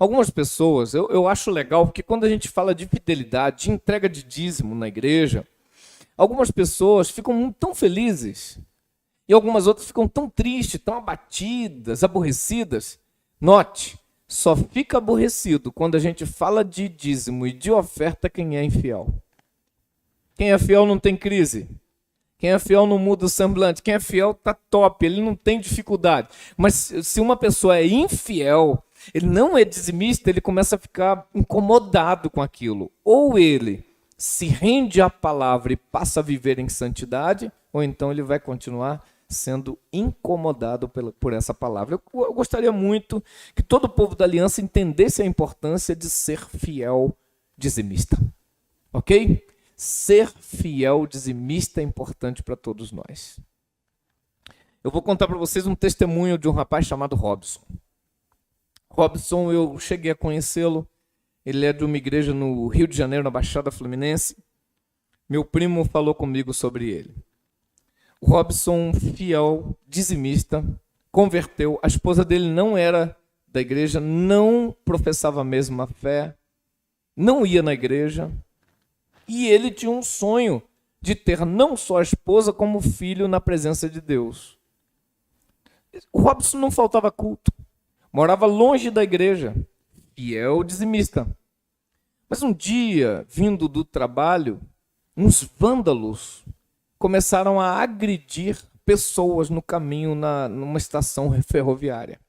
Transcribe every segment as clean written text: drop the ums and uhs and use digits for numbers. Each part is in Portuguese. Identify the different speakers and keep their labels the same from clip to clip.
Speaker 1: Algumas pessoas, eu acho legal, porque quando a gente fala de fidelidade, de entrega de dízimo na igreja, algumas pessoas ficam tão felizes e algumas outras ficam tão tristes, tão abatidas, aborrecidas. Note, só fica aborrecido quando a gente fala de dízimo e de oferta quem é infiel. Quem é fiel não tem crise. Quem é fiel não muda o semblante. Quem é fiel está top, ele não tem dificuldade. Mas se uma pessoa é infiel, ele não é dizimista, ele começa a ficar incomodado com aquilo. Ou ele se rende à palavra e passa a viver em santidade, ou então ele vai continuar sendo incomodado por essa palavra. Eu gostaria muito que todo o povo da aliança entendesse a importância de ser fiel dizimista. Ok? Ser fiel dizimista é importante para todos nós. Eu vou contar para vocês um testemunho de um rapaz chamado Robson. Robson, eu cheguei a conhecê-lo. Ele é de uma igreja no Rio de Janeiro, na Baixada Fluminense. Meu primo falou comigo sobre ele. O Robson, fiel, dizimista, converteu. A esposa dele não era da igreja, não professava a mesma fé, não ia na igreja. E ele tinha um sonho de ter não só a esposa, como o filho na presença de Deus. O Robson não faltava culto. Morava longe da igreja. Fiel dizimista. Mas um dia, vindo do trabalho, uns vândalos começaram a agredir pessoas no caminho, numa estação ferroviária.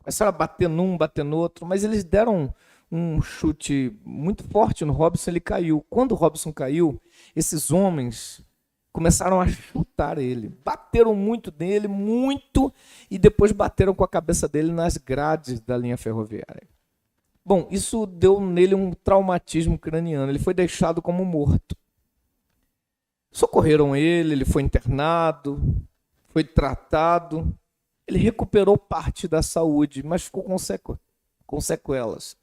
Speaker 1: Começaram a bater num, bater no outro, mas eles deram um chute muito forte no Robson, ele caiu. Quando o Robson caiu, esses homens começaram a chutar ele. Bateram muito nele, muito, e depois bateram com a cabeça dele nas grades da linha ferroviária. Bom, isso deu nele um traumatismo craniano. Ele foi deixado como morto. Socorreram ele, ele foi internado, foi tratado. Ele recuperou parte da saúde, mas ficou com sequelas.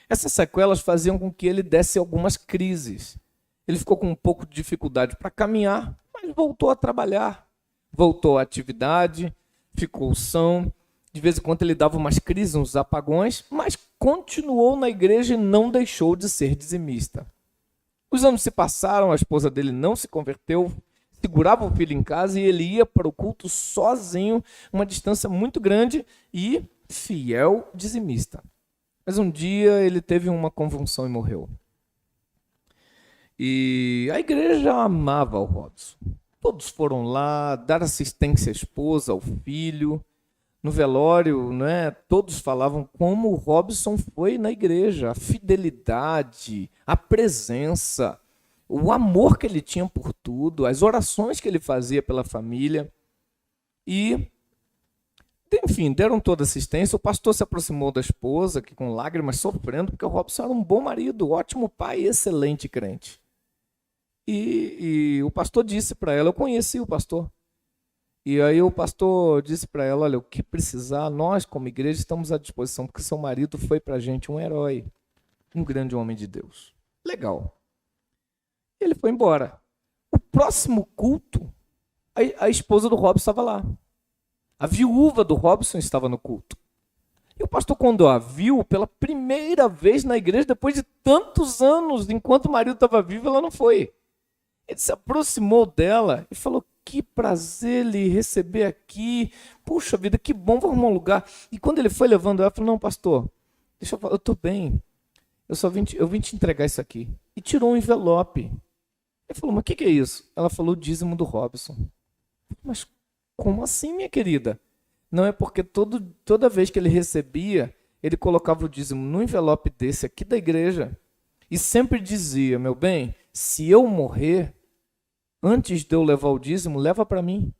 Speaker 1: Essas sequelas faziam com que ele desse algumas crises. Ele ficou com um pouco de dificuldade para caminhar, mas voltou a trabalhar, voltou à atividade, ficou são. De vez em quando ele dava umas crises, uns apagões, mas continuou na igreja e não deixou de ser dizimista. Os anos se passaram, a esposa dele não se converteu, segurava o filho em casa e ele ia para o culto sozinho, uma distância muito grande e fiel dizimista. Mas um dia ele teve uma convulsão e morreu. E a igreja amava o Robson. Todos foram lá dar assistência à esposa, ao filho. No velório, né, todos falavam como o Robson foi na igreja, a fidelidade, a presença, o amor que ele tinha por tudo, as orações que ele fazia pela família. E, enfim, deram toda assistência. O pastor se aproximou da esposa, que com lágrimas, sofrendo, porque o Robson era um bom marido, ótimo pai, excelente crente. E o pastor disse para ela, eu conheci o pastor. E aí o pastor disse para ela, olha, o que precisar, nós como igreja estamos à disposição, porque seu marido foi para a gente um herói, um grande homem de Deus. Legal. Ele foi embora. O próximo culto, a esposa do Robson estava lá. A viúva do Robson estava no culto. E o pastor, quando a viu pela primeira vez na igreja, depois de tantos anos, enquanto o marido estava vivo, ela não foi. Ele se aproximou dela e falou, que prazer lhe receber aqui. Puxa vida, que bom, vamos arrumar um lugar. E quando ele foi levando ela, falou, não, pastor, deixa eu falar, eu estou bem. Eu vim te entregar isso aqui. E tirou um envelope. Ele falou, mas o que é isso? Ela falou, o dízimo do Robson. Mas como assim, minha querida? Não, é porque toda vez que ele recebia, ele colocava o dízimo no envelope desse aqui da igreja. E sempre dizia, meu bem, se eu morrer, antes de eu levar o dízimo, leva para mim.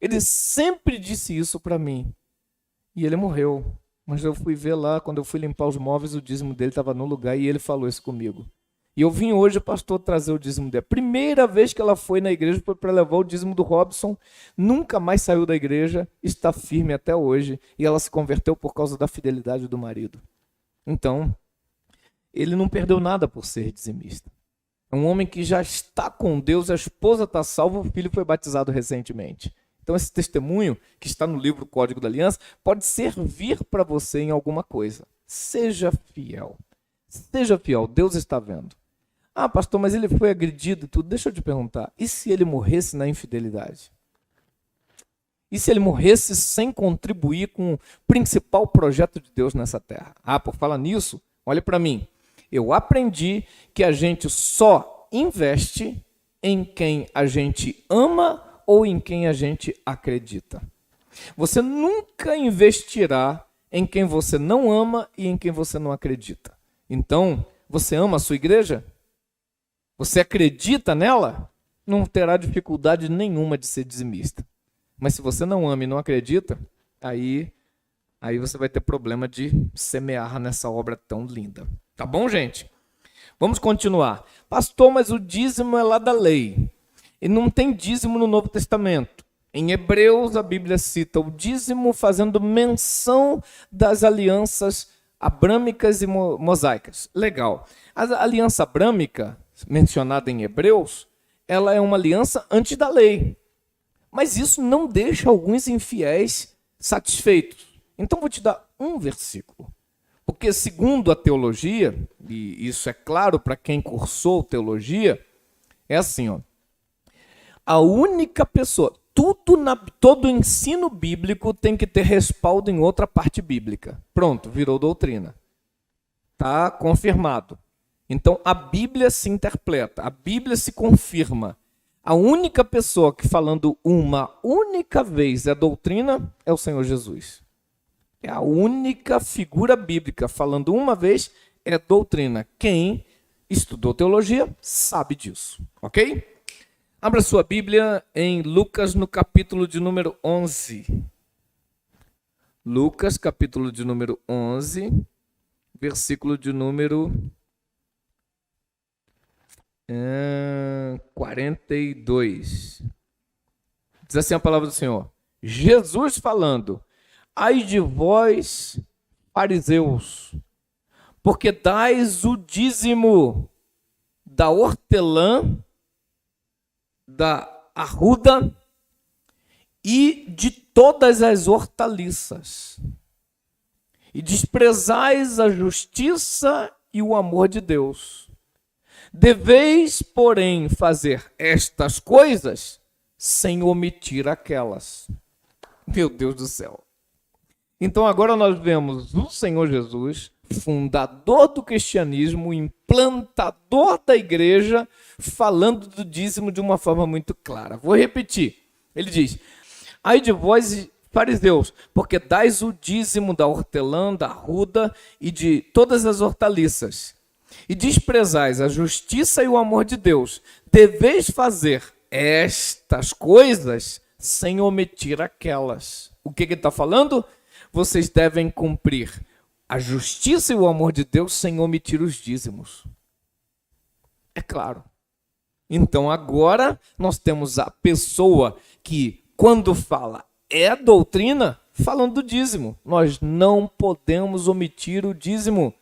Speaker 1: Ele sempre disse isso para mim. E ele morreu. Mas eu fui ver lá, quando eu fui limpar os móveis, o dízimo dele estava no lugar e ele falou isso comigo. E eu vim hoje, pastor, trazer o dízimo dele. Primeira vez que ela foi na igreja foi para levar o dízimo do Robson. Nunca mais saiu da igreja, está firme até hoje. E ela se converteu por causa da fidelidade do marido. Então, ele não perdeu nada por ser dizimista. É um homem que já está com Deus, a esposa está salva, o filho foi batizado recentemente. Então esse testemunho, que está no livro Código da Aliança, pode servir para você em alguma coisa. Seja fiel. Seja fiel, Deus está vendo. Ah, pastor, mas ele foi agredido e tudo. Deixa eu te perguntar, e se ele morresse na infidelidade? E se ele morresse sem contribuir com o principal projeto de Deus nessa terra? Ah, por falar nisso, olha para mim. Eu aprendi que a gente só investe em quem a gente ama ou em quem a gente acredita. Você nunca investirá em quem você não ama e em quem você não acredita. Então, você ama a sua igreja? Você acredita nela? Não terá dificuldade nenhuma de ser dizimista. Mas se você não ama e não acredita, aí você vai ter problema de semear nessa obra tão linda. Tá bom, gente? Vamos continuar. Pastor, mas o dízimo é lá da lei. E não tem dízimo no Novo Testamento. Em Hebreus, a Bíblia cita o dízimo fazendo menção das alianças abrâmicas e mosaicas. Legal. A aliança abrâmica, mencionada em Hebreus, ela é uma aliança antes da lei. Mas isso não deixa alguns infiéis satisfeitos. Então vou te dar um versículo. Porque segundo a teologia, e isso é claro para quem cursou teologia, é assim, ó. A única pessoa, todo ensino bíblico tem que ter respaldo em outra parte bíblica. Pronto, virou doutrina. Está confirmado. Então a Bíblia se interpreta, a Bíblia se confirma. A única pessoa que falando uma única vez é doutrina é o Senhor Jesus. É a única figura bíblica falando uma vez é doutrina. Quem estudou teologia sabe disso, ok? Abra sua Bíblia em Lucas no capítulo de número 11. Lucas, capítulo de número 11, versículo de número 42. Diz assim a palavra do Senhor. Jesus falando: ai de vós, fariseus, porque dais o dízimo da hortelã, da arruda e de todas as hortaliças, e desprezais a justiça e o amor de Deus. Deveis, porém, fazer estas coisas sem omitir aquelas. Meu Deus do céu. Então agora nós vemos o Senhor Jesus, fundador do cristianismo, implantador da igreja, falando do dízimo de uma forma muito clara. Vou repetir. Ele diz: ai de vós, fariseus, porque dais o dízimo da hortelã, da arruda e de todas as hortaliças, e desprezais a justiça e o amor de Deus. Deveis fazer estas coisas sem omitir aquelas. O que ele está falando? Vocês devem cumprir a justiça e o amor de Deus sem omitir os dízimos. É claro. Então agora nós temos a pessoa que, quando fala é doutrina, falando do dízimo. Nós não podemos omitir o dízimo.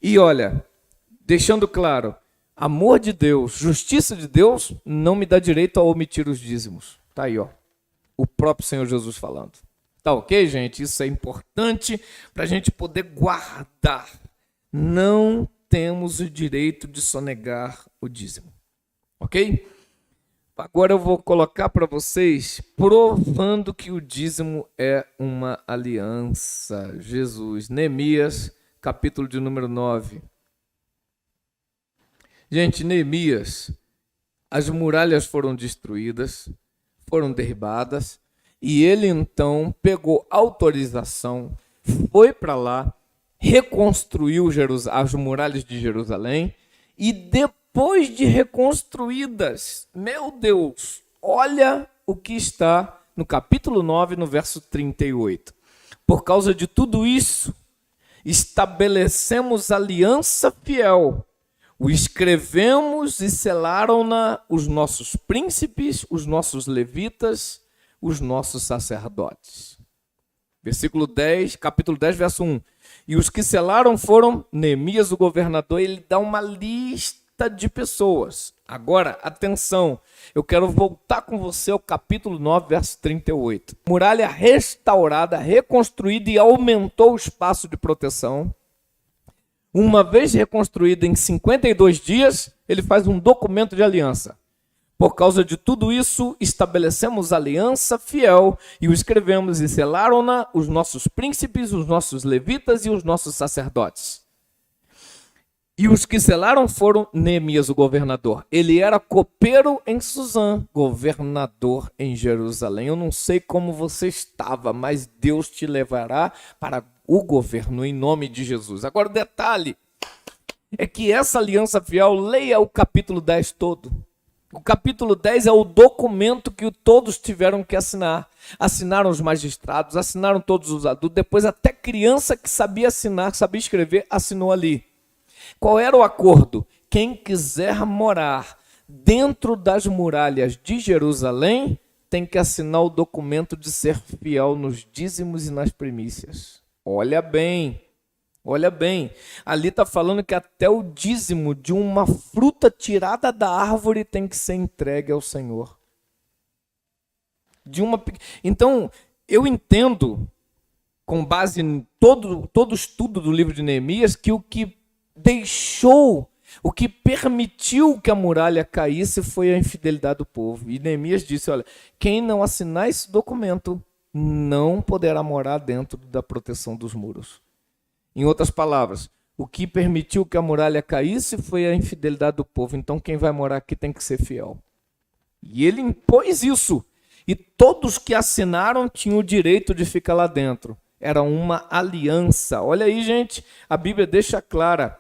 Speaker 1: E olha, deixando claro, amor de Deus, justiça de Deus, não me dá direito a omitir os dízimos. Tá aí, ó. O próprio Senhor Jesus falando. Tá ok, gente? Isso é importante para a gente poder guardar. Não temos o direito de sonegar o dízimo. Ok? Agora eu vou colocar para vocês provando que o dízimo é uma aliança. Jesus, Neemias, capítulo de número 9. Gente, Neemias, as muralhas foram destruídas, foram derribadas, e ele então pegou autorização, foi para lá, reconstruiu as muralhas de Jerusalém, e depois de reconstruídas, meu Deus, olha o que está no capítulo 9, no verso 38. Por causa de tudo isso, estabelecemos aliança fiel, o escrevemos e selaram-na os nossos príncipes, os nossos levitas, os nossos sacerdotes. Versículo 10, capítulo 10, verso 1. E os que selaram foram Neemias, o governador, ele dá uma lista de pessoas. Agora, atenção, eu quero voltar com você ao capítulo 9, verso 38. Muralha restaurada, reconstruída e aumentou o espaço de proteção. Uma vez reconstruída em 52 dias, ele faz um documento de aliança. Por causa de tudo isso, estabelecemos aliança fiel e o escrevemos e selaram-na os nossos príncipes, os nossos levitas e os nossos sacerdotes. E os que selaram foram Neemias, o governador. Ele era copeiro em Suzã, governador em Jerusalém. Eu não sei como você estava, mas Deus te levará para o governo em nome de Jesus. Agora o detalhe é que essa aliança fiel, leia o capítulo 10 todo. O capítulo 10 é o documento que todos tiveram que assinar. Assinaram os magistrados, assinaram todos os adultos, depois até criança que sabia assinar, sabia escrever, assinou ali. Qual era o acordo? Quem quiser morar dentro das muralhas de Jerusalém tem que assinar o documento de ser fiel nos dízimos e nas primícias. Olha bem, ali está falando que até o dízimo de uma fruta tirada da árvore tem que ser entregue ao Senhor. Então, eu entendo, com base em todo o estudo do livro de Neemias, que o que permitiu que a muralha caísse foi a infidelidade do povo. E Neemias disse, olha, quem não assinar esse documento não poderá morar dentro da proteção dos muros. Em outras palavras, o que permitiu que a muralha caísse foi a infidelidade do povo. Então quem vai morar aqui tem que ser fiel. E ele impôs isso. E todos que assinaram tinham o direito de ficar lá dentro. Era uma aliança. Olha aí, gente, a Bíblia deixa clara.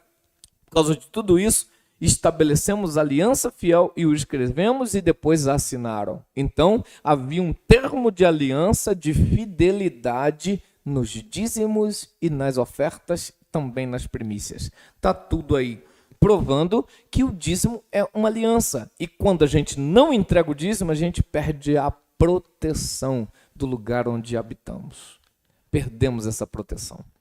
Speaker 1: Por causa de tudo isso, estabelecemos aliança fiel e o escrevemos e depois assinaram. Então, havia um termo de aliança de fidelidade nos dízimos e nas ofertas, também nas primícias. Está tudo aí, provando que o dízimo é uma aliança. E quando a gente não entrega o dízimo, a gente perde a proteção do lugar onde habitamos. Perdemos essa proteção.